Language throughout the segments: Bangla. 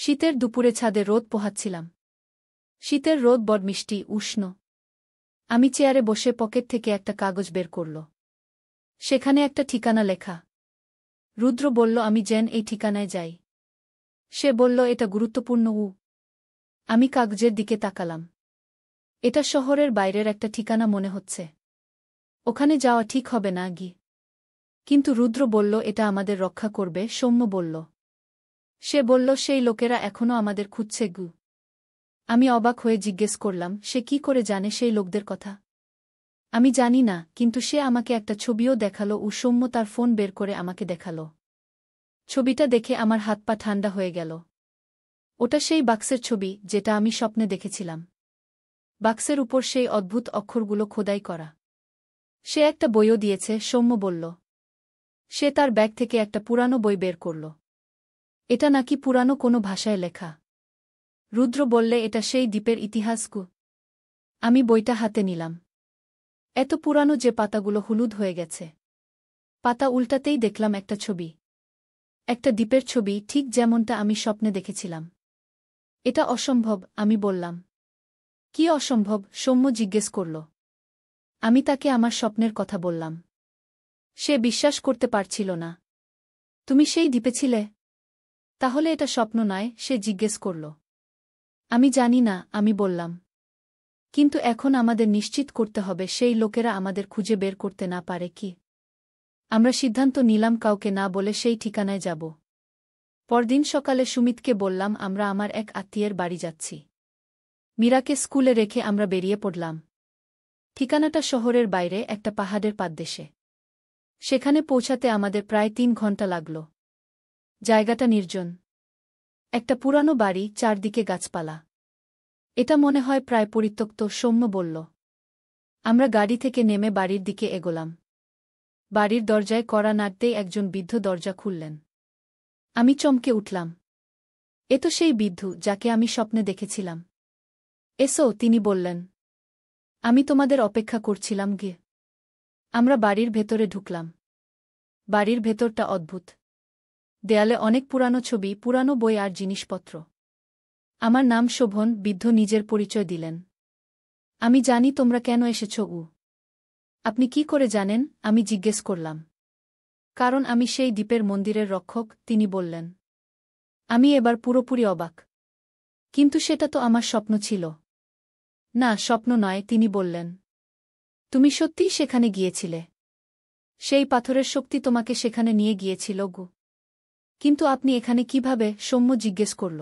শীতের দুপুরে ছাদে রোদ পোহাচ্ছিলাম। শীতের রোদ বড় মিষ্টি, উষ্ণ। আমি চেয়ারে বসে পকেট থেকে একটা কাগজ বের করল। সেখানে একটা ঠিকানা লেখা। রুদ্র বলল, আমি যেন এই ঠিকানায় যাই। সে বলল, এটা গুরুত্বপূর্ণ। আমি কাগজের দিকে তাকালাম। এটা শহরের বাইরের একটা ঠিকানা মনে হচ্ছে। ওখানে যাওয়া ঠিক হবে না গি। কিন্তু রুদ্র বলল, এটা আমাদের রক্ষা করবে, সৌম্য বলল। সে বলল, সেই লোকেরা এখনও আমাদের খুঁজছে গু। আমি অবাক হয়ে জিজ্ঞেস করলাম, সে কি করে জানে সেই লোকদের কথা? আমি জানি না, কিন্তু সে আমাকে একটা ছবিও দেখালো ও সৌম্য তার ফোন বের করে আমাকে দেখালো। ছবিটা দেখে আমার হাত পা ঠান্ডা হয়ে গেল। ওটা সেই বাক্সের ছবি, যেটা আমি স্বপ্নে দেখেছিলাম। বাক্সের উপর সেই অদ্ভুত অক্ষরগুলো খোদাই করা। সে একটা বইও দিয়েছে, সৌম্য বলল। সে তার ব্যাগ থেকে একটা পুরানো বই বের করল। এটা নাকি পুরানো কোনো ভাষায় লেখা। রুদ্র বললে, এটা সেই দ্বীপের ইতিহাস গু। আমি বইটা হাতে নিলাম। এত পুরানো যে পাতাগুলো হলুদ হয়ে গেছে। পাতা উল্টাতেই দেখলাম একটা ছবি। একটা দ্বীপের ছবি, ঠিক যেমনটা আমি স্বপ্নে দেখেছিলাম। এটা অসম্ভব, আমি বললাম। কি অসম্ভব? সৌম্য জিজ্ঞেস করল। আমি তাকে আমার স্বপ্নের কথা বললাম। সে বিশ্বাস করতে পারছিল না। তুমি সেই দ্বীপে ছিলে? তাহলে এটা স্বপ্ন নয়? সে জিজ্ঞেস করল। আমি জানি না, আমি বললাম। কিন্তু এখন আমাদের নিশ্চিত করতে হবে সেই লোকেরা আমাদের খুঁজে বের করতে না পারে কি। আমরা সিদ্ধান্ত নিলাম কাউকে না বলে সেই ঠিকানায় যাব। পরদিন সকালে সুমিতকে বললাম, আমরা আমার এক আত্মীয়ের বাড়ি যাচ্ছি। মীরাকে স্কুলে রেখে আমরা বেরিয়ে পড়লাম। ঠিকানাটা শহরের বাইরে একটা পাহাড়ের পাদদেশে। সেখানে পৌঁছাতে আমাদের প্রায় 3 ঘন্টা লাগল। জায়গাটা নির্জন। একটা পুরানো বাড়ি, চারদিকে গাছপালা। এটা মনে হয় প্রায় পরিত্যক্ত, সৌম্য বলল। আমরা গাড়ি থেকে নেমে বাড়ির দিকে এগোলাম। বাড়ির দরজায় কড়া নাড়তেই একজন বৃদ্ধ দরজা খুললেন। আমি চমকে উঠলাম। এ তো সেই বৃদ্ধ যাকে আমি স্বপ্নে দেখেছিলাম। এসো, তিনি বললেন। আমি তোমাদের অপেক্ষা করছিলাম গে। আমরা বাড়ির ভেতরে ঢুকলাম। বাড়ির ভেতরটা অদ্ভুত। দেয়ালে অনেক পুরানো ছবি, পুরানো বই আর জিনিসপত্র। আমার নাম শোভন, বৃদ্ধ নিজের পরিচয় দিলেন। আমি জানি তোমরা কেন এসেছ। আপনি কি করে জানেন? আমি জিজ্ঞেস করলাম। কারণ আমি সেই দ্বীপের মন্দিরের রক্ষক, তিনি বললেন। আমি এবার পুরোপুরি অবাক। কিন্তু সেটা তো আমার স্বপ্ন ছিল। না, স্বপ্ন নয়, তিনি বললেন। তুমি সত্যিই সেখানে গিয়েছিলে। সেই পাথরের শক্তি তোমাকে সেখানে নিয়ে গিয়েছিল গু। কিন্তু আপনি এখানে কিভাবে? সৌম্য জিজ্ঞেস করল।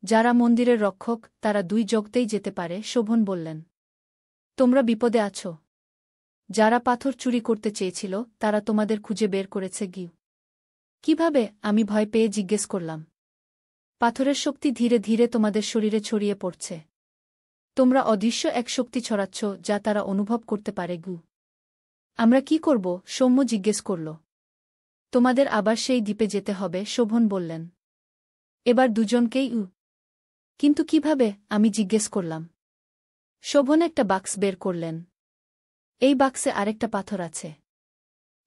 যারা মন্দিরের রক্ষক, তারা 2 জগতেই যেতে পারে, শোভন বললেন। তোমরা বিপদে আছো। যারা পাথর চুরি করতে চেয়েছিল, তারা তোমাদের খুঁজে বের করেছে গিউ। কিভাবে? আমি ভয় পেয়ে জিজ্ঞেস করলাম। পাথরের শক্তি ধীরে ধীরে তোমাদের শরীরে ছড়িয়ে পড়ছে। তোমরা অদৃশ্য এক শক্তি ছড়াচ্ছ, যা তারা অনুভব করতে পারে গু। আমরা কি করব? সৌম্য জিজ্ঞেস করল। তোমাদের আবার সেই দ্বীপে যেতে হবে, শোভন বললেন। এবার দুজনকেই। কিন্তু কিভাবে? আমি জিজ্ঞেস করলাম। শোভন একটা বাক্স বের করলেন। এই বাক্সে আরেকটা পাথর আছে।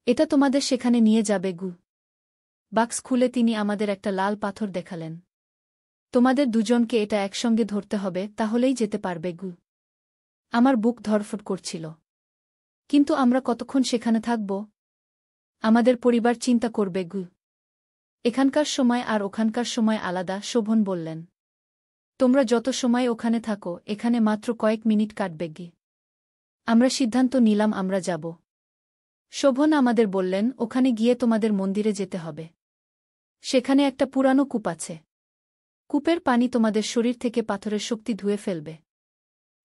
এটা তোমাদের সেখানে নিয়ে যাবে গু। বাক্স খুলে তিনি আমাদের একটা লাল পাথর দেখালেন। তোমাদের দুজনকে এটা একসঙ্গে ধরতে হবে, তাহলেই যেতে পারবে গু। আমার বুক ধড়ফড় করছিল। কিন্তু আমরা কতক্ষণ সেখানে থাকব? আমাদের পরিবার চিন্তা করবে গু। এখানকার সময় আর ওখানকার সময় আলাদা, শোভন বললেন। তোমরা যত সময় ওখানে থাকো, এখানে মাত্র কয়েক মিনিট কাটবে গি। আমরা সিদ্ধান্ত নিলাম আমরা যাব। শোভন আমাদের বললেন, ওখানে গিয়ে তোমাদের মন্দিরে যেতে হবে। সেখানে একটা পুরানো কূপ আছে। কূপের পানি তোমাদের শরীর থেকে পাথরের শক্তি ধুয়ে ফেলবে।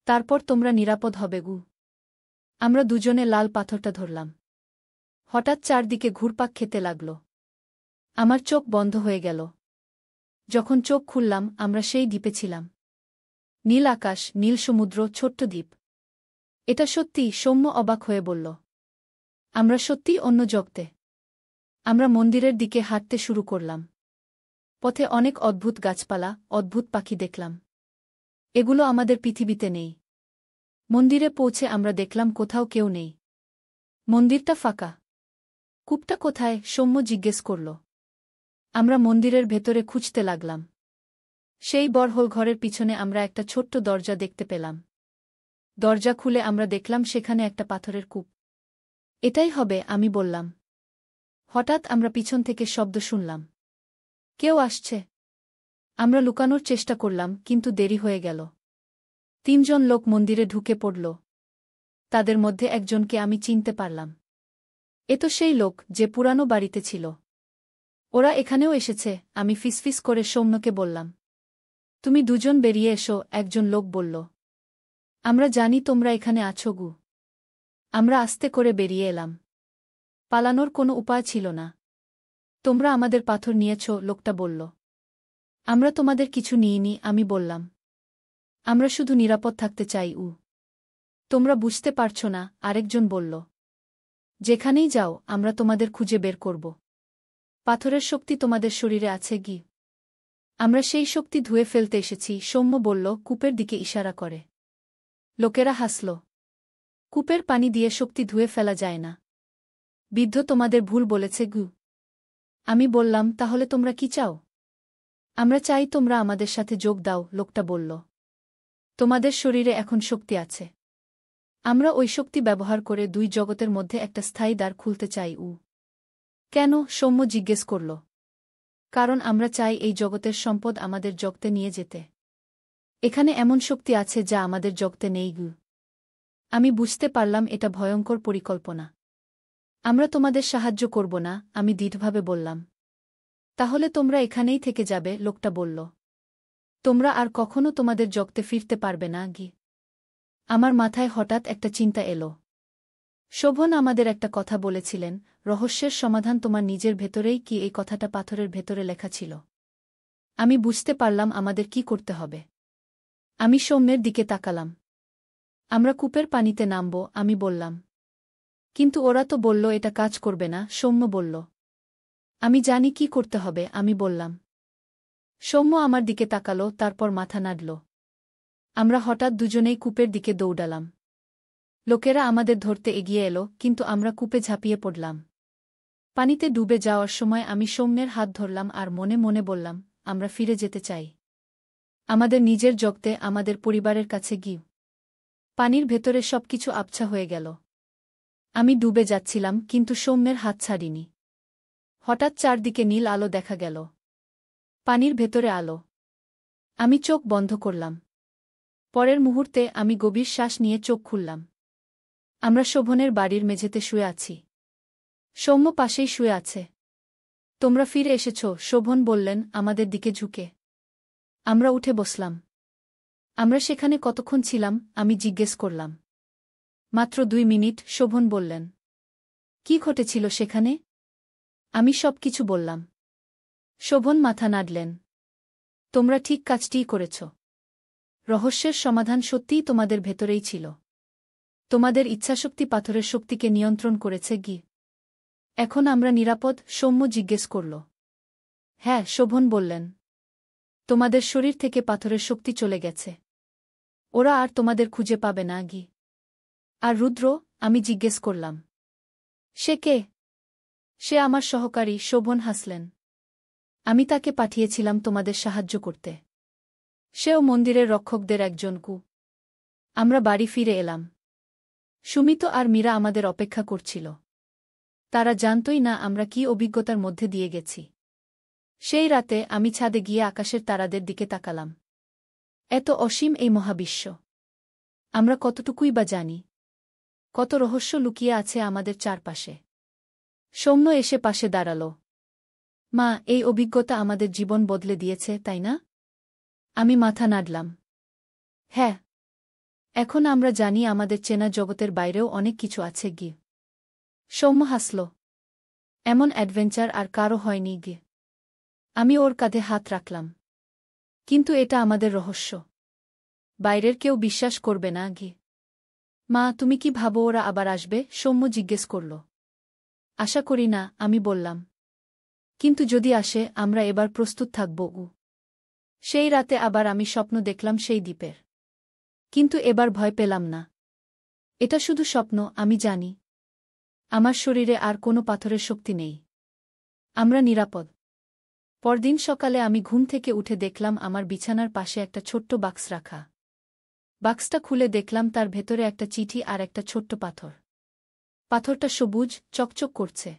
তারপর তোমরা নিরাপদ হবে গু। আমরা দুজনে লাল পাথরটা ধরলাম। হঠাৎ চারদিকে ঘুরপাক খেতে লাগল। আমার চোখ বন্ধ হয়ে গেল। যখন চোখ খুললাম, আমরা সেই দ্বীপে ছিলাম। নীল আকাশ, নীল সমুদ্র, ছোট্ট দ্বীপ। এটা সত্যি? সৌম্য অবাক হয়ে বলল। আমরা সত্যিই অন্য জগতে। আমরা মন্দিরের দিকে হাঁটতে শুরু করলাম। পথে অনেক অদ্ভুত গাছপালা, অদ্ভুত পাখি দেখলাম। এগুলো আমাদের পৃথিবীতে নেই। মন্দিরে পৌঁছে আমরা দেখলাম কোথাও কেউ নেই। মন্দিরটা ফাঁকা। কূপটা কোথায়? সৌম্য জিজ্ঞেস করল। আমরা মন্দিরের ভেতরে খুঁজতে লাগলাম। সেই বড়হোল ঘরের পিছনে আমরা একটা ছোট্ট দরজা দেখতে পেলাম। দরজা খুলে আমরা দেখলাম সেখানে একটা পাথরের কূপ। এটাই হবে, আমি বললাম। হঠাৎ আমরা পিছন থেকে শব্দ শুনলাম। কেউ আসছে। আমরা লুকানোর চেষ্টা করলাম, কিন্তু দেরি হয়ে গেল। ৩ জন লোক মন্দিরে ঢুকে পড়ল। তাদের মধ্যে একজনকে আমি চিনতে পারলাম। এ তো সেই লোক যে পুরানো বাড়িতে ছিল। ওরা এখানেও এসেছে, আমি ফিসফিস করে সৌম্যকে বললাম। তুমি দুজন বেরিয়ে এসো, একজন লোক বলল। আমরা জানি তোমরা এখানে আছো গু। আমরা আস্তে করে বেরিয়ে এলাম। পালানোর কোনো উপায় ছিল না। তোমরা আমাদের পাথর নিয়েছ, লোকটা বলল। আমরা তোমাদের কিছু নিইনি, আমি বললাম। আমরা শুধু নিরাপদ থাকতে চাই। তোমরা বুঝতে পারছ না, আরেকজন বলল। যেখানেই যাও আমরা তোমাদের খুঁজে বের করব। পাথরের শক্তি তোমাদের শরীরে আছে গি। আমরা সেই শক্তি ধুয়ে ফেলতে এসেছি, সৌম্য বলল, কূপের দিকে ইশারা করে। লোকেরা হাসল। কূপের পানি দিয়ে শক্তি ধুয়ে ফেলা যায় না। বৃদ্ধ তোমাদের ভুল বলেছে গু। আমি বললাম, তাহলে তোমরা কি চাও? আমরা চাই তোমরা আমাদের সাথে যোগ দাও, লোকটা বলল। তোমাদের শরীরে এখন শক্তি আছে। আমরা ওই শক্তি ব্যবহার করে 2 জগতের মধ্যে একটা স্থায়ী দ্বার খুলতে চাই। কেন? সৌম্য জিজ্ঞেস করল। কারণ আমরা চাই এই জগতের সম্পদ আমাদের জগতে নিয়ে যেতে। এখানে এমন শক্তি আছে যা আমাদের জগতে নেই গু। আমি বুঝতে পারলাম এটা ভয়ঙ্কর পরিকল্পনা। আমরা তোমাদের সাহায্য করব না, আমি দৃঢ়ভাবে বললাম। তাহলে তোমরা এখানেই থেকে যাবে, লোকটা বলল। তোমরা আর কখনো তোমাদের জগতে ফিরতে পারবে না গি। আমার মাথায় হঠাৎ একটা চিন্তা এলো। শোভন আমাদের একটা কথা বলেছিলেন, রহস্যের সমাধান তোমার নিজের ভেতরেই, কি এই কথাটা পাথরের ভেতরে লেখা ছিল? আমি বুঝতে পারলাম আমাদের কি করতে হবে। আমি সৌম্যের দিকে তাকালাম। আমরা কূপের পানিতে নামব, আমি বললাম। কিন্তু ওরা তো বলল এটা কাজ করবে না, সৌম্য বলল। আমি জানি কি করতে হবে, আমি বললাম। সৌম্য আমার দিকে তাকালো, তারপর মাথা নাড়ল। আমরা হঠাৎ দুজনেই কূপের দিকে দৌড়ালাম। লোকেরা আমাদের ধরতে এগিয়ে এলো, কিন্তু আমরা কূপে ঝাঁপিয়ে পড়লাম। পানিতে ডুবে যাওয়ার সময় আমি সৌম্যের হাত ধরলাম আর মনে মনে বললাম, আমরা ফিরে যেতে চাই। আমাদের নিজের জগতে, আমাদের পরিবারের কাছে গিয়ে। পানির ভেতরে সবকিছু আবছা হয়ে গেল। আমি ডুবে যাচ্ছিলাম, কিন্তু সৌম্যের হাত ছাড়িনি। হঠাৎ চারদিকে নীল আলো দেখা গেল। পানির ভেতরে আলো। আমি চোখ বন্ধ করলাম। পরের মুহূর্তে আমি গভীর শ্বাস নিয়ে চোখ খুললাম। আমরা শোভনের বাড়ির মেঝেতে শুয়ে আছি। সৌম্য পাশেই শুয়ে আছে। তোমরা ফিরে এসেছ, শোভন বললেন, আমাদের দিকে ঝুঁকে। আমরা উঠে বসলাম। আমরা সেখানে কতক্ষণ ছিলাম? আমি জিজ্ঞেস করলাম। মাত্র 2 মিনিট, শোভন বললেন। কি ঘটেছিল সেখানে? আমি সবকিছু বললাম। শোভন মাথা নাড়লেন। তোমরা ঠিক কাজটিই করেছ। রহস্যের সমাধান সত্যিই তোমাদের ভেতরেই ছিল। তোমাদের ইচ্ছাশক্তি পাথরের শক্তিকে নিয়ন্ত্রণ করেছে গি। এখন আমরা নিরাপদ? সৌম্য জিজ্ঞেস করল। হ্যাঁ, শোভন বললেন। তোমাদের শরীর থেকে পাথরের শক্তি চলে গেছে। ওরা আর তোমাদের খুঁজে পাবে না গি। আর রুদ্র? আমি জিজ্ঞেস করলাম। সে কে? সে আমার সহকারী, শোভন হাসলেন। আমি তাকে পাঠিয়েছিলাম তোমাদের সাহায্য করতে। সেও মন্দিরের রক্ষকদের একজন কু। আমরা বাড়ি ফিরে এলাম। সুমিত আর মীরা আমাদের অপেক্ষা করছিল। তারা জানতই না আমরা কি অভিজ্ঞতার মধ্যে দিয়ে গেছি। সেই রাতে আমি ছাদে গিয়ে আকাশের তারাদের দিকে তাকালাম। এত অসীম এই মহাবিশ্ব। আমরা কতটুকুই বা জানি। কত রহস্য লুকিয়ে আছে আমাদের চারপাশে। সৌম্য এসে পাশে দাঁড়াল। মা, এই অভিজ্ঞতা আমাদের জীবন বদলে দিয়েছে, তাই না? আমি মাথা নাড়লাম। হ্যাঁ। এখন আমরা জানি আমাদের চেনা জগতের বাইরেও অনেক কিছু আছে গি। সৌম্য হাসল। এমন অ্যাডভেঞ্চার আর কারও হয়নি গি। আমি ওর কাঁধে হাত রাখলাম। কিন্তু এটা আমাদের রহস্য। বাইরের কেউ বিশ্বাস করবে না গি। মা, তুমি কি ভাবো ওরা আবার আসবে? সৌম্য জিজ্ঞেস করল। আশা করি না, আমি বললাম। কিন্তু যদি আসে, আমরা এবার প্রস্তুত থাকব। সেই রাতে আবার আমি স্বপ্ন দেখলাম সেই দ্বীপের। কিন্তু এবার ভয় পেলাম না। এটা শুধু স্বপ্ন, আমি জানি। আমার শরীরে আর কোনো পাথরের শক্তি নেই। আমরা নিরাপদ। পরদিন সকালে আমি ঘুম থেকে উঠে দেখলাম আমার বিছানার পাশে একটা ছোট্ট বাক্স রাখা। বাক্সটা খুলে দেখলাম তার ভেতরে একটা চিঠি আর একটা ছোট্ট পাথর। পাথরটা সবুজ, চকচক করছে।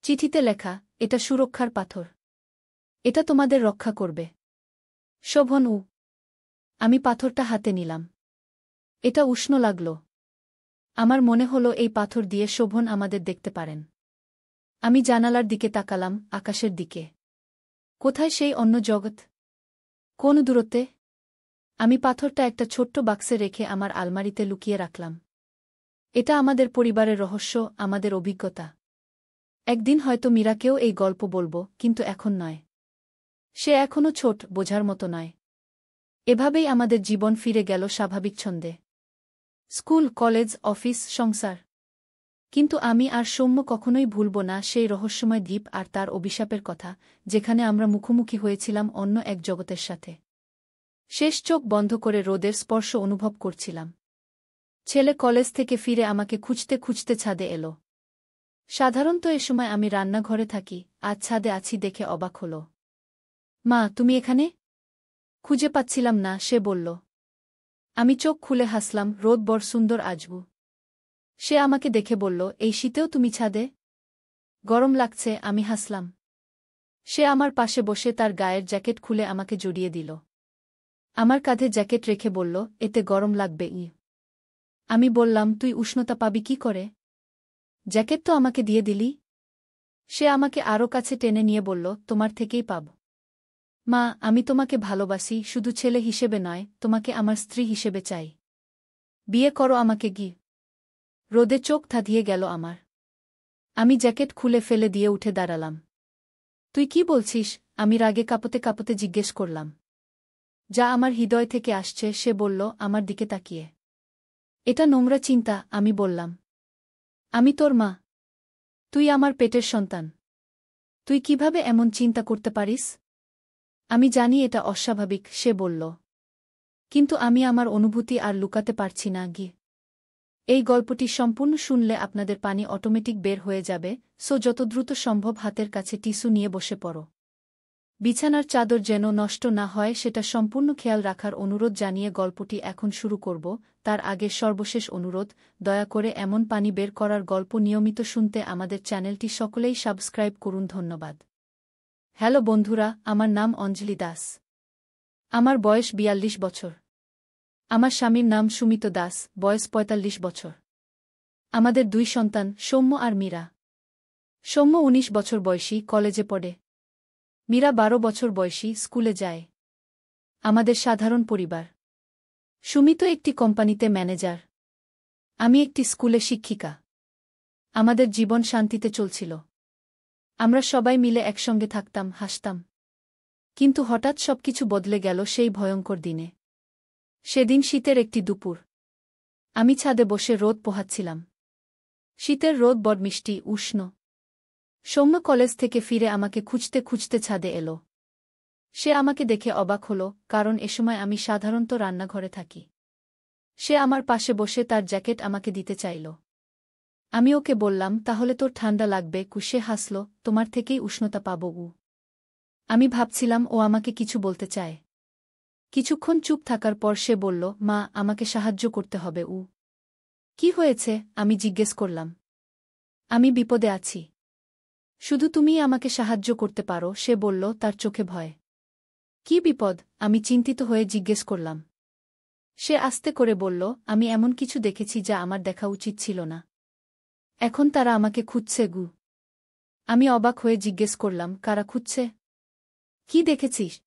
চিঠিতে লেখা, এটা সুরক্ষার পাথর। এটা তোমাদের রক্ষা করবে। শোভন। আমি পাথরটা হাতে নিলাম। এটা উষ্ণ লাগল। আমার মনে হলো এই পাথর দিয়ে শোভন আমাদের দেখতে পারেন। আমি জানালার দিকে তাকালাম, আকাশের দিকে। কোথায় সেই অন্য জগৎ? কোন দূরত্বে? আমি পাথরটা একটা ছোট্ট বাক্সে রেখে আমার আলমারিতে লুকিয়ে রাখলাম। এটা আমাদের পরিবারের রহস্য, আমাদের অভিজ্ঞতা। একদিন হয়তো মীরাকেও এই গল্প বলবো, কিন্তু এখন নয়। সে এখনও ছোট, বোঝার মতো নয়। এভাবেই আমাদের জীবন ফিরে গেল স্বাভাবিক ছন্দে। স্কুল, কলেজ, অফিস, সংসার। কিন্তু আমি আর সৌম্য কখনোই ভুলব না সেই রহস্যময় দ্বীপ আর তার অভিশাপের কথা, যেখানে আমরা মুখোমুখি হয়েছিলাম অন্য এক জগতের সাথে। শেষ চোখ বন্ধ করে রোদের স্পর্শ অনুভব করছিলাম। ছেলে কলেজ থেকে ফিরে আমাকে খুঁজতে খুঁজতে ছাদে এলো। সাধারণত এ সময় আমি রান্নাঘরে থাকি, আজ ছাদে আছি দেখে অবাক হল। মা, তুমি এখানে? খুঁজে পাচ্ছিলাম না, সে বলল। আমি চোখ খুলে হাসলাম, রোদ বড় সুন্দর আজবু। সে আমাকে দেখে বলল, এই শীতেও তুমি ছাদে? গরম লাগছে, আমি হাসলাম। সে আমার পাশে বসে তার গায়ের জ্যাকেট খুলে আমাকে জড়িয়ে দিল। আমার কাঁধে জ্যাকেট রেখে বলল, এতে গরম লাগবে। আমি বললাম, তুই উষ্ণতা পাবি কি করে? জ্যাকেট তো আমাকে দিয়ে দিলি। সে আমাকে আরও কাছে টেনে নিয়ে বলল, তোমার থেকেই পাব। মা, আমি তোমাকে ভালোবাসি, শুধু ছেলে হিসেবে নয়, তোমাকে আমার স্ত্রী হিসেবে চাই। বিয়ে করো আমাকে। রোদে চোখ ধাঁধিয়ে গেল আমার। আমি জ্যাকেট খুলে ফেলে দিয়ে উঠে দাঁড়ালাম। তুই কি বলছিস? আমি রাগে কাঁপতে কাঁপতে জিজ্ঞেস করলাম। যা আমার হৃদয় থেকে আসছে, সে বলল, আমার দিকে তাকিয়ে। এটা নোংরা চিন্তা, আমি বললাম। আমি তোর মা। তুই আমার পেটের সন্তান। তুই কিভাবে এমন চিন্তা করতে পারিস? আমি জানি এটা অস্বাভাবিক, সে বলল। কিন্তু আমি আমার অনুভূতি আর লুকাতে পারছি না। এই গল্পটি সম্পূর্ণ শুনলে আপনাদের পানি অটোমেটিক বের হয়ে যাবে, সো যত দ্রুত সম্ভব হাতের কাছে টিস্যু নিয়ে বসে পড়ো। বিছানার চাদর যেন নষ্ট না হয় সেটা সম্পূর্ণ খেয়াল রাখার অনুরোধ জানিয়ে গল্পটি এখন শুরু করব। তার আগে সর্বশেষ অনুরোধ, দয়া করে এমন পানি বের করার গল্প নিয়মিত শুনতে আমাদের চ্যানেলটি সকলেই সাবস্ক্রাইব করুন। ধন্যবাদ। হ্যালো বন্ধুরা, আমার নাম অঞ্জলি দাস। আমার বয়স ৪২ বছর। আমার স্বামীর নাম সুমিত দাস, বয়স ৪৫ বছর। আমাদের ২ সন্তান, সৌম্য আর মীরা। সৌম্য ১৯ বছর বয়সী, কলেজে পড়ে। মীরা ১২ বছর বয়সী, স্কুলে যায়। আমাদের সাধারণ পরিবার। সুমিত একটি কোম্পানিতে ম্যানেজার। আমি একটি স্কুলে শিক্ষিকা। আমাদের জীবন শান্তিতে চলছিল। আমরা সবাই মিলে একসঙ্গে থাকতাম, হাসতাম। কিন্তু হঠাৎ সবকিছু বদলে গেল সেই ভয়ঙ্কর দিনে। সেদিন শীতের একটি দুপুর। আমি ছাদে বসে রোদ পোহাচ্ছিলাম। শীতের রোদ বড় মিষ্টি, উষ্ণ। সৌম্য কলেজ থেকে ফিরে আমাকে খুঁজতে খুঁজতে ছাদে এলো। সে আমাকে দেখে অবাক হল, কারণ এ সময় আমি সাধারণত রান্নাঘরে থাকি। সে আমার পাশে বসে তার জ্যাকেট আমাকে দিতে চাইল। আমি ওকে বললাম, তাহলে তোর ঠান্ডা লাগবে। সে হাসল, তোমার থেকেই উষ্ণতা পাবো। আমি ভাবছিলাম ও আমাকে কিছু বলতে চায়। কিছুক্ষণ চুপ থাকার পর সে বলল, মা, আমাকে সাহায্য করতে হবে। কি হয়েছে? আমি জিজ্ঞেস করলাম। আমি বিপদে আছি। শুধু তুমিই আমাকে সাহায্য করতে পারো, সে বলল, তার চোখে ভয়। কি বিপদ? আমি চিন্তিত হয়ে জিজ্ঞেস করলাম। সে আস্তে করে বলল, আমি এমন কিছু দেখেছি যা আমার দেখা উচিত ছিল না। এখন তারা আমাকে খুঁজছে। আমি অবাক হয়ে জিজ্ঞেস করলাম, কারা খুঁজছে? কি দেখেছিস?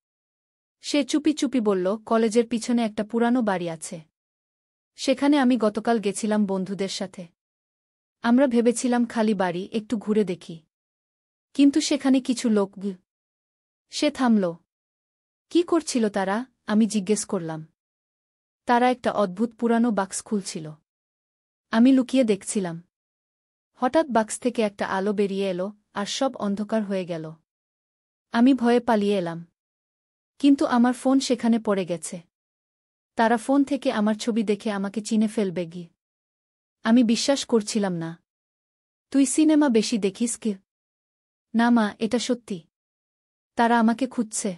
সে চুপি চুপি বলল, কলেজের পিছনে একটা পুরানো বাড়ি আছে। সেখানে আমি গতকাল গেছিলাম বন্ধুদের সাথে। আমরা ভেবেছিলাম খালি বাড়ি, একটু ঘুরে দেখি। কিন্তু সেখানে কিছু লোক। সে থামল। কি করছিল তারা? আমি জিজ্ঞেস করলাম। তারা একটা অদ্ভুত পুরানো বাক্স খুলছিল। আমি লুকিয়ে দেখছিলাম। হঠাৎ বাক্স থেকে একটা আলো বেরিয়ে এলো, আর সব অন্ধকার হয়ে গেল। আমি ভয়ে পালিয়ে এলাম। কিন্তু আমার ফোন সেখানে পড়ে গেছে। তারা ফোন থেকে আমার ছবি দেখে আমাকে চিনে ফেলবে। আমি বিশ্বাস করছিলাম না। তুই সিনেমা বেশি দেখিস কি? না মা, এটা সত্যি। তারা আমাকে খুঁজছে।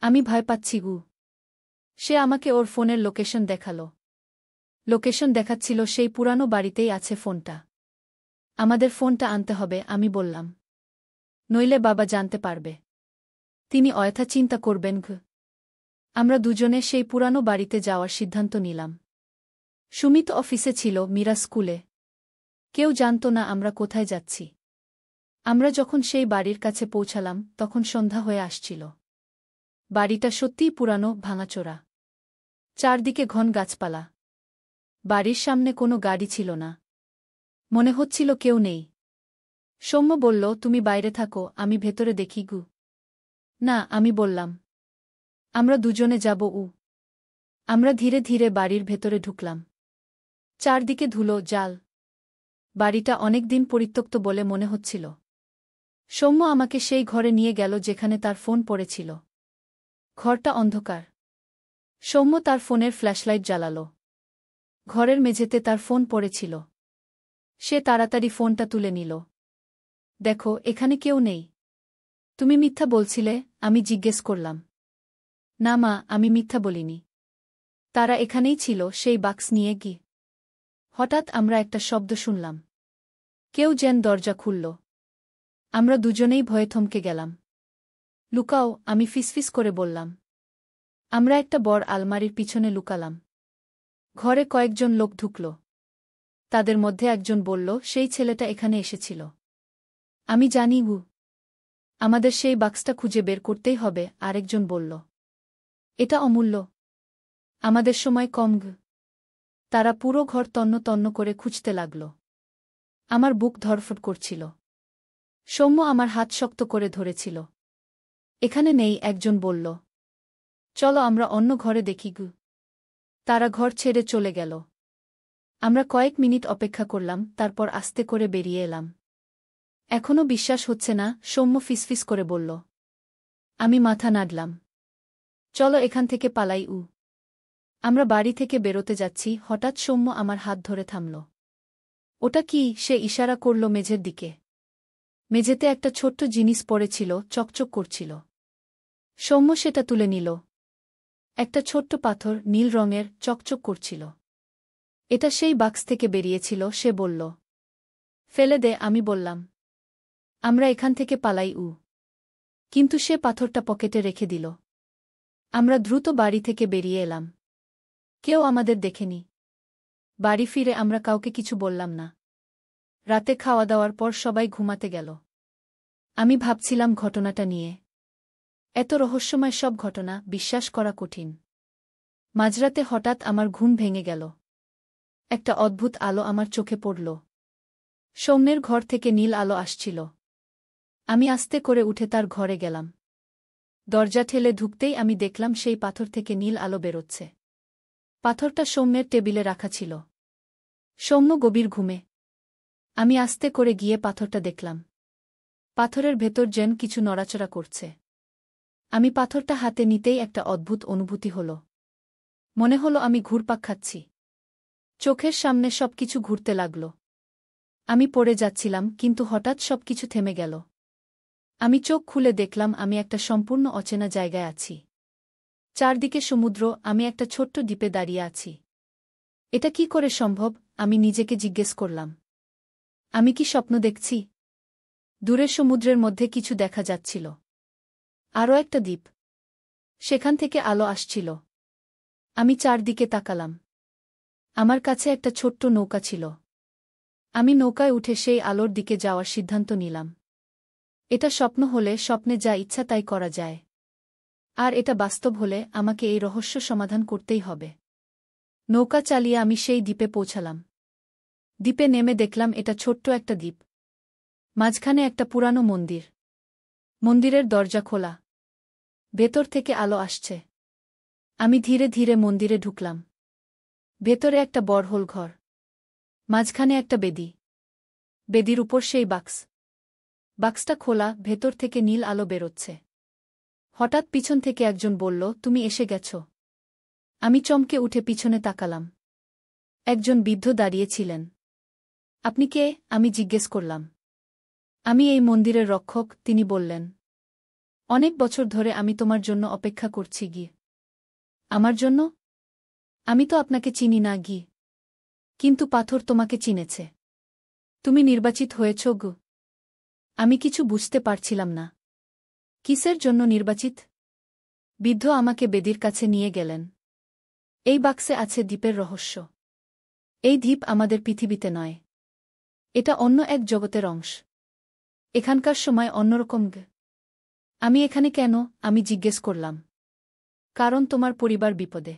আমি ভয় পাচ্ছি গু। সে আমাকে ওর ফোনের লোকেশন দেখালো। লোকেশন দেখাচ্ছিল সেই পুরানো বাড়িতেই আছে ফোনটা। আমাদের ফোনটা আনতে হবে, আমি বললাম। নইলে বাবা জানতে পারবে। তিনি অযথা চিন্তা করবেন ঘ। আমরা দুজনে সেই পুরানো বাড়িতে যাওয়ার সিদ্ধান্ত নিলাম। সুমিত অফিসে ছিল, মীরা স্কুলে। কেউ জানত না আমরা কোথায় যাচ্ছি। আমরা যখন সেই বাড়ির কাছে পৌঁছালাম তখন সন্ধ্যা হয়ে আসছিল। বাড়িটা সত্যিই পুরানো, ভাঙাচোরা। চারদিকে ঘন গাছপালা। বাড়ির সামনে কোনো গাড়ি ছিল না। মনে হচ্ছিল কেউ নেই। সৌম্য বলল, তুমি বাইরে থাকো, আমি ভেতরে দেখি গু। না, আমি বললাম। আমরা দুজনে যাব উ। আমরা ধীরে ধীরে বাড়ির ভেতরে ঢুকলাম। চারদিকে ধুলো, জাল। বাড়িটা অনেকদিন পরিত্যক্ত বলে মনে হচ্ছিল। সৌম্য আমাকে সেই ঘরে নিয়ে গেল যেখানে তার ফোন পড়েছিল। ঘরটা অন্ধকার। সৌম্য তার ফোনের ফ্ল্যাশলাইট জ্বালাল। ঘরের মেঝেতে তার ফোন পড়েছিল। সে তাড়াতাড়ি ফোনটা তুলে নিল। দেখো, এখানে কেউ নেই। তুমি মিথ্যা বলছিলে, আমি জিজ্ঞেস করলাম। না মা, আমি মিথ্যা বলিনি। তারা এখানেই ছিল, সেই বাক্স নিয়ে গি। হঠাৎ আমরা একটা শব্দ শুনলাম। কেউ যেন দরজা খুলল। আমরা দুজনেই ভয়ে থমকে গেলাম। লুকাও, আমি ফিসফিস করে বললাম। আমরা একটা বড় আলমারির পিছনে লুকালাম। ঘরে কয়েকজন লোক ঢুকল। তাদের মধ্যে একজন বলল, সেই ছেলেটা এখানে এসেছিল। আমি জানি গু। আমাদের সেই বাক্সটা খুঁজে বের করতেই হবে, আরেকজন বলল। এটা অমূল্য। আমাদের সময় কম গু। তারা পুরো ঘর তন্ন তন্ন করে খুঁজতে লাগল। আমার বুক ধড়ফড় করছিল। সৌম্য আমার হাত শক্ত করে ধরেছিল। এখানে নেই, একজন বলল। চলো আমরা অন্য ঘরে দেখি গু। তারা ঘর ছেড়ে চলে গেল। আমরা কয়েক মিনিট অপেক্ষা করলাম, তারপর আস্তে করে বেরিয়ে এলাম। এখনও বিশ্বাস হচ্ছে না, সৌম্য ফিসফিস করে বলল। আমি মাথা নাড়লাম। চলো এখান থেকে পালাই উ। আমরা বাড়ি থেকে বেরোতে যাচ্ছি, হঠাৎ সৌম্য আমার হাত ধরে থামল। ওটা কি? সে ইশারা করল মেঝের দিকে। মেঝেতে একটা ছোট্ট জিনিস পড়েছিল, চকচক করছিল। সৌম্য সেটা তুলে নিল। একটা ছোট্ট পাথর, নীল রঙের, চকচক করছিল। এটা সেই বাক্স থেকে বেরিয়েছিল, সে বলল। ফেলে দে, আমি বললাম। আমরা এখান থেকে পালাই উ। কিন্তু সে পাথরটা পকেটে রেখে দিল। আমরা দ্রুত বাড়ি থেকে বেরিয়ে এলাম। কেউ আমাদের দেখেনি। বাড়ি ফিরে আমরা কাউকে কিছু বললাম না। রাতে খাওয়া দাওয়ার পর সবাই ঘুমাতে গেল। আমি ভাবছিলাম ঘটনাটা নিয়ে। এত রহস্যময় সব ঘটনা, বিশ্বাস করা কঠিন। মাঝরাতে হঠাৎ আমার ঘুম ভেঙে গেল। একটা অদ্ভুত আলো আমার চোখে পড়ল। সৌম্যের ঘর থেকে নীল আলো আসছিল। আমি আস্তে করে উঠে তার ঘরে গেলাম। দরজা ঠেলে ঢুকতেই আমি দেখলাম সেই পাথর থেকে নীল আলো বেরোচ্ছে। পাথরটা সৌম্যের টেবিলে রাখা ছিল। সৌম্য গভীর ঘুমে। আমি আস্তে করে গিয়ে পাথরটা দেখলাম। পাথরের ভেতর যেন কিছু নড়াচড়া করছে। আমি পাথরটা হাতে নিতেই একটা অদ্ভুত অনুভূতি হল। মনে হলো আমি ঘুরপাক খাচ্ছি। চোখের সামনে সবকিছু ঘুরতে লাগল। আমি পড়ে যাচ্ছিলাম, কিন্তু হঠাৎ সবকিছু থেমে গেল। আমি চোখ খুলে দেখলাম আমি একটা সম্পূর্ণ অচেনা জায়গায় আছি। চারদিকে সমুদ্র, আমি একটা ছোট্ট দ্বীপে দাঁড়িয়ে আছি। এটা কি করে সম্ভব? আমি নিজেকে জিজ্ঞেস করলাম। আমি কি স্বপ্ন দেখছি? দূরে সমুদ্রের মধ্যে কিছু দেখা যাচ্ছিল। আরও একটা দ্বীপ। সেখান থেকে আলো আসছিল। আমি চারদিকে তাকালাম। আমার কাছে একটা ছোট্ট নৌকা ছিল। আমি নৌকায় উঠে সেই আলোর দিকে যাওয়ার সিদ্ধান্ত নিলাম। এটা স্বপ্ন হলে স্বপ্নে যা ইচ্ছা তাই করা যায়। আর এটা বাস্তব হলে আমাকে এই রহস্য সমাধান করতেই হবে। নৌকা চালিয়ে আমি সেই দ্বীপে পৌঁছালাম। দ্বীপে নেমে দেখলাম এটা ছোট্ট একটা দ্বীপ। মাঝখানে একটা পুরানো মন্দির। মন্দিরের দরজা খোলা। ভেতর থেকে আলো আসছে। আমি ধীরে ধীরে মন্দিরে ঢুকলাম। ভেতরে একটা বড়হোল ঘর। মাঝখানে একটা বেদি। বেদির উপর সেই বাক্স। বাক্সটা খোলা, ভেতর থেকে নীল আলো বেরোচ্ছে। হঠাৎ পিছন থেকে একজন বলল, তুমি এসে গেছ। আমি চমকে উঠে পিছনে তাকালাম। একজন বৃদ্ধ দাঁড়িয়েছিলেন। আপনি কে? আমি জিজ্ঞেস করলাম। আমি এই মন্দিরের রক্ষক, তিনি বললেন। অনেক বছর ধরে আমি তোমার জন্য অপেক্ষা করছি গিয়ে। আমার জন্য? আমি তো আপনাকে চিনি না গি। কিন্তু পাথর তোমাকে চিনেছে। তুমি নির্বাচিত হয়েছ গু। আমি কিছু বুঝতে পারছিলাম না। কিসের জন্য নির্বাচিত? বৃদ্ধ আমাকে বেদির কাছে নিয়ে গেলেন। এই বাক্সে আছে দ্বীপের রহস্য। এই দ্বীপ আমাদের পৃথিবীতে নয়। এটা অন্য এক জগতের অংশ। এখানকার সময় অন্যরকম গে। আমি এখানে কেন? আমি জিজ্ঞেস করলাম। কারণ তোমার পরিবার বিপদে।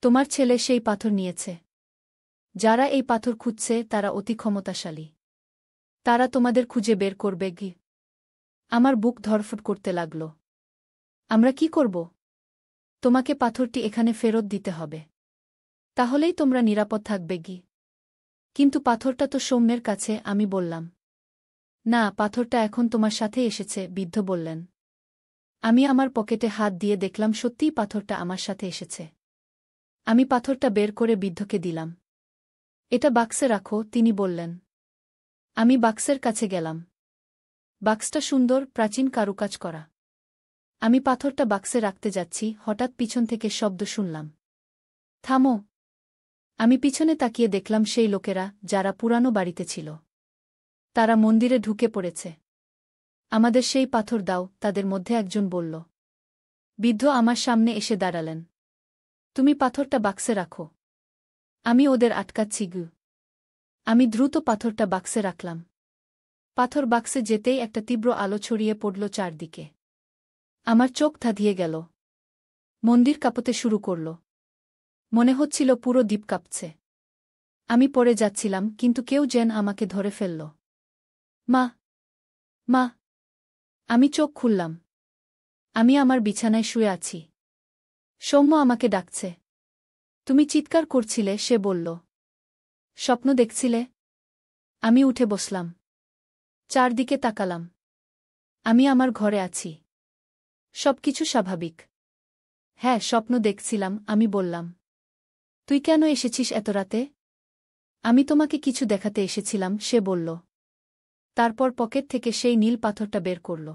তোমার ছেলে সেই পাথর নিয়েছে। যারা এই পাথর খুঁজছে তারা অতি ক্ষমতাশালী। তারা তোমাদের খুঁজে বের করবে গি। আমার বুক ধরফট করতে লাগল। আমরা কি করব? তোমাকে পাথরটি এখানে ফেরত দিতে হবে। তাহলেই তোমরা নিরাপদ থাকবে গি। কিন্তু পাথরটা তো সৌম্যের কাছে, আমি বললাম। না, পাথরটা এখন তোমার সাথে এসেছে, বৃদ্ধ বললেন। আমি আমার পকেটে হাত দিয়ে দেখলাম সত্যিই পাথরটা আমার সাথে এসেছে। আমি পাথরটা বের করে বৃদ্ধকে দিলাম। এটা বাক্সে রাখো, তিনি বললেন। আমি বাক্সের কাছে গেলাম। বাক্সটা সুন্দর, প্রাচীন কারুকাজ করা। আমি পাথরটা বাক্সে রাখতে যাচ্ছি, হঠাৎ পিছন থেকে শব্দ শুনলাম। থামো! আমি পিছনে তাকিয়ে দেখলাম সেই লোকেরা, যারা পুরানো বাড়িতে ছিল। তারা মন্দিরে ঢুকে পড়েছে। আমাদের সেই পাথর দাও, তাদের মধ্যে একজন বলল। বৃদ্ধ আমার সামনে এসে দাঁড়ালেন। তুমি পাথরটা বাক্সে রাখো। আমি ওদের আটকাচ্ছি গু। আমি দ্রুত পাথরটা বাক্সে রাখলাম। পাথর বাক্সে যেতেই একটা তীব্র আলো ছড়িয়ে পড়ল চারদিকে। আমার চোখ ধাঁধিয়ে গেল। মন্দির কাঁপতে শুরু করল। মনে হচ্ছিল পুরো দ্বীপ কাঁপছে। আমি পড়ে যাচ্ছিলাম, কিন্তু কেউ যেন আমাকে ধরে ফেলল। মা! মা! আমি চোখ খুললাম। আমি আমার বিছানায় শুয়ে আছি। সৌম্য আমাকে ডাকছে। তুমি চিৎকার করছিলে, সে বলল। স্বপ্ন দেখছিলে? আমি উঠে বসলাম। চারদিকে তাকালাম। আমি আমার ঘরে আছি। সবকিছু স্বাভাবিক। হ্যাঁ, স্বপ্ন দেখছিলাম, আমি বললাম। তুই কেন এসেছিস এত রাতে? আমি তোমাকে কিছু দেখাতে এসেছিলাম, সে বলল। তারপর পকেট থেকে সেই নীল পাথরটা বের করল।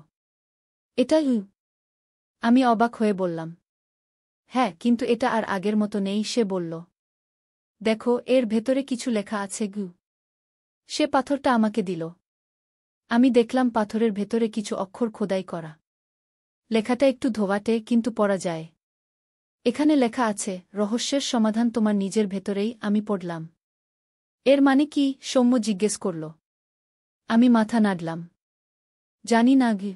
এটা ইউ? আমি অবাক হয়ে বললাম। হ্যাঁ, কিন্তু এটা আর আগের মতো নেই, সে বলল। দেখো, এর ভেতরে কিছু লেখা আছে গু। সে পাথরটা আমাকে দিল। আমি দেখলাম পাথরের ভেতরে কিছু অক্ষর খোদাই করা। লেখাটা একটু ধোয়াটে, কিন্তু পড়া যায়। এখানে লেখা আছে, রহস্যের সমাধান তোমার নিজের ভেতরেই। আমি পড়লাম। এর মানে কি? সৌম্য জিজ্ঞেস করল। আমি মাথা নাড়লাম। জানি না গি।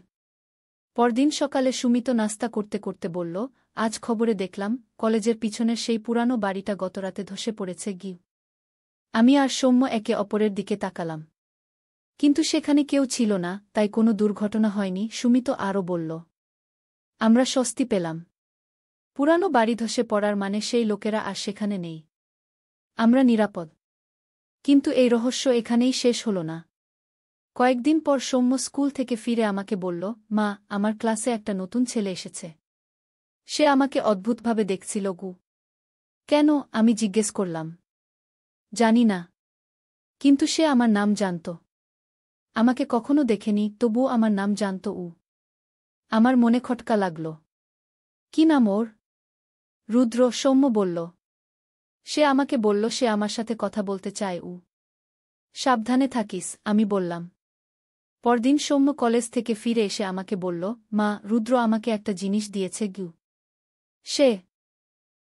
পরদিন সকালে সুমিত নাস্তা করতে করতে বলল, আজ খবরে দেখলাম কলেজের পিছনের সেই পুরানো বাড়িটা গতরাতে ধসে পড়েছে গি। আমি আর সৌম্য একে অপরের দিকে তাকালাম। কিন্তু সেখানে কেউ ছিল না, তাই কোনো দুর্ঘটনা হয়নি, সুমিত আরও বলল। আমরা স্বস্তি পেলাম। পুরানো বাড়ি ধসে পড়ার মানে সেই লোকেরা আর সেখানে নেই। আমরা নিরাপদ। কিন্তু এই রহস্য এখানেই শেষ হল না। কয়েকদিন পর সৌম্য স্কুল থেকে ফিরে আমাকে বলল, মা, আমার ক্লাসে একটা নতুন ছেলে এসেছে। সে আমাকে অদ্ভুতভাবে দেখছিল গু। কেন? আমি জিজ্ঞেস করলাম। জানি না। কিন্তু সে আমার নাম জানত। আমাকে কখনো দেখেনি, তবুও আমার নাম জানত উ। আমার মনে খটকা লাগল। কি নাম ওর? রুদ্র, সৌম্য বলল। সে আমাকে বলল সে আমার সাথে কথা বলতে চায় উ। সাবধানে থাকিস, আমি বললাম। পরদিন সৌম্য কলেজ থেকে ফিরে এসে আমাকে বলল, মা, রুদ্র আমাকে একটা জিনিস দিয়েছে গু। সে